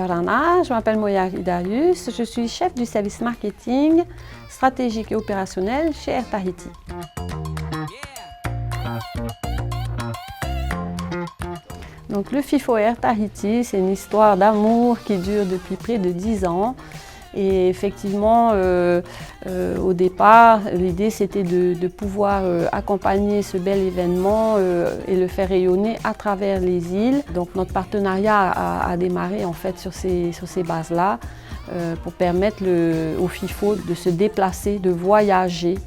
Rana, je m'appelle Moya Hidarius, je suis chef du service marketing, stratégique et opérationnel chez Air Tahiti. Donc, le FIFO Air Tahiti, c'est une histoire d'amour qui dure depuis près de 10 ans. Et effectivement, au départ, l'idée c'était de pouvoir accompagner ce bel événement et le faire rayonner à travers les îles. Donc notre partenariat a démarré en fait sur ces bases-là pour permettre au FIFO de se déplacer, de voyager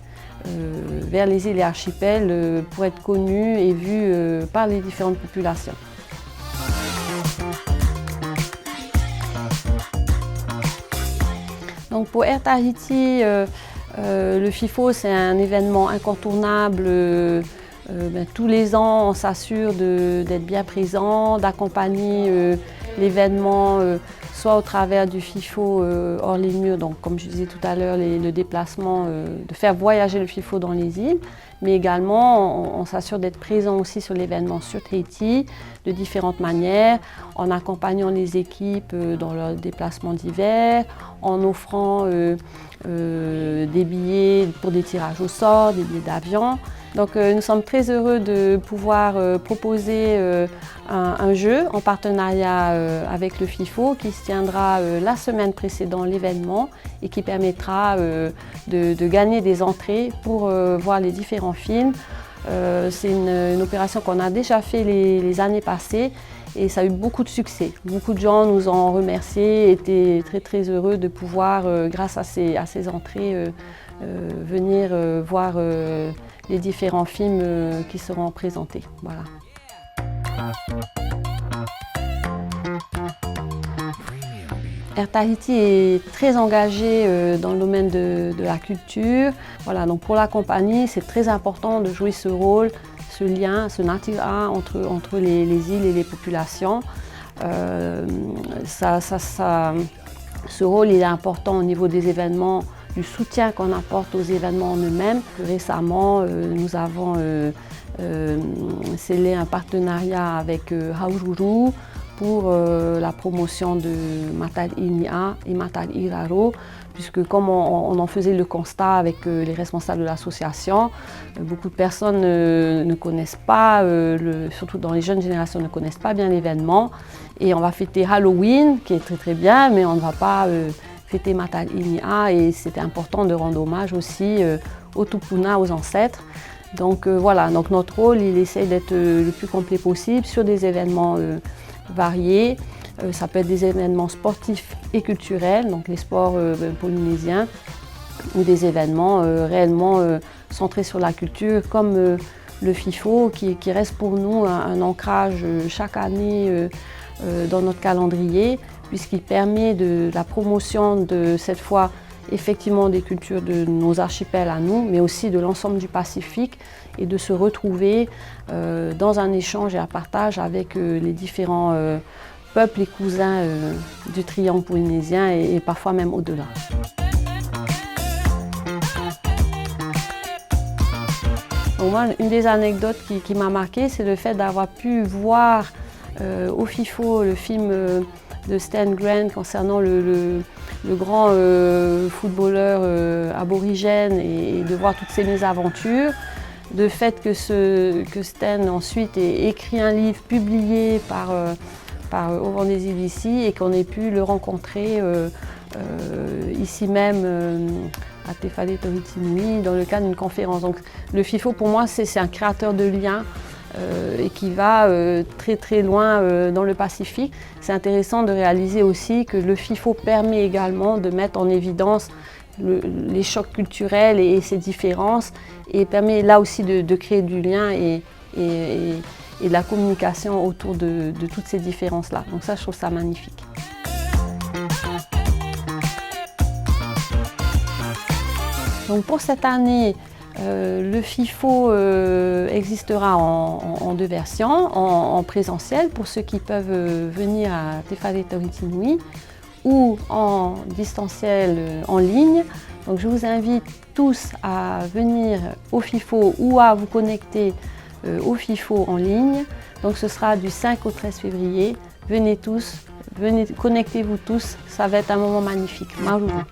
vers les îles et archipels pour être connu et vu par les différentes populations. Donc pour Air Tahiti, le FIFO c'est un événement incontournable. Tous les ans, on s'assure d'être bien présent, d'accompagner l'événement, soit au travers du FIFO hors les murs, donc comme je disais tout à l'heure, le déplacement, de faire voyager le FIFO dans les îles, mais également on s'assure d'être présent aussi sur l'événement sur Tahiti de différentes manières, en accompagnant les équipes dans leurs déplacements d'hiver, en offrant des billets pour des tirages au sort, des billets d'avion. Donc nous sommes très heureux de pouvoir proposer un jeu en partenariat avec le FIFO qui se tiendra la semaine précédant l'événement et qui permettra de gagner des entrées pour voir les différents films. C'est une opération qu'on a déjà fait les années passées et ça a eu beaucoup de succès. Beaucoup de gens nous ont remerciés et étaient très heureux de pouvoir, grâce à ces entrées, venir voir les différents films qui seront présentés. Voilà. Air Tahiti est très engagé dans le domaine de la culture. Voilà, donc pour la compagnie, c'est très important de jouer ce rôle, ce lien, ce natira entre les îles et les populations. Ce rôle il est important au niveau des événements, du soutien qu'on apporte aux événements en eux-mêmes. Récemment, nous avons scellé un partenariat avec Haururu pour la promotion de Matal Inia et Matal Iraro, puisque comme on en faisait le constat avec les responsables de l'association, beaucoup de personnes ne connaissent pas, surtout dans les jeunes générations, ne connaissent pas bien l'événement. Et on va fêter Halloween, qui est très bien, mais on ne va pas fêter Matal Inia, et c'était important de rendre hommage aussi aux Tupuna, aux ancêtres. Donc voilà, donc notre rôle, il essaie d'être le plus complet possible sur des événements variés. Ça peut être des événements sportifs et culturels, donc les sports polynésiens, ou des événements réellement centrés sur la culture, comme le FIFO, qui reste pour nous un ancrage chaque année dans notre calendrier, puisqu'il permet de la promotion de cette fois effectivement des cultures de nos archipels à nous, mais aussi de l'ensemble du Pacifique, et de se retrouver dans un échange et un partage avec les différents peuples et cousins du triangle polynésien et parfois même au-delà. Donc moi, une des anecdotes qui m'a marquée, c'est le fait d'avoir pu voir au FIFO le film de Stan Grant concernant le grand footballeur aborigène et de voir toutes ses mésaventures. Le fait que Stan ensuite ait écrit un livre publié par Au Vent des Îles ici et qu'on ait pu le rencontrer ici même à Te Whare Tahiti Nui dans le cadre d'une conférence. Donc le FIFO pour moi c'est un créateur de liens et qui va très loin dans le Pacifique. C'est intéressant de réaliser aussi que le FIFO permet également de mettre en évidence les chocs culturels et ces différences, et permet là aussi de créer du lien et de la communication autour de toutes ces différences-là. Donc ça, je trouve ça magnifique. Donc pour cette année, le FIFO existera en deux versions, en présentiel pour ceux qui peuvent venir à Te Whare Tahiti Nui, ou en distanciel en ligne. Donc je vous invite tous à venir au FIFO ou à vous connecter au FIFO en ligne. Donc ce sera du 5 au 13 février. Venez tous, Venez, connectez-vous tous, ça va être un moment magnifique. Maroulou.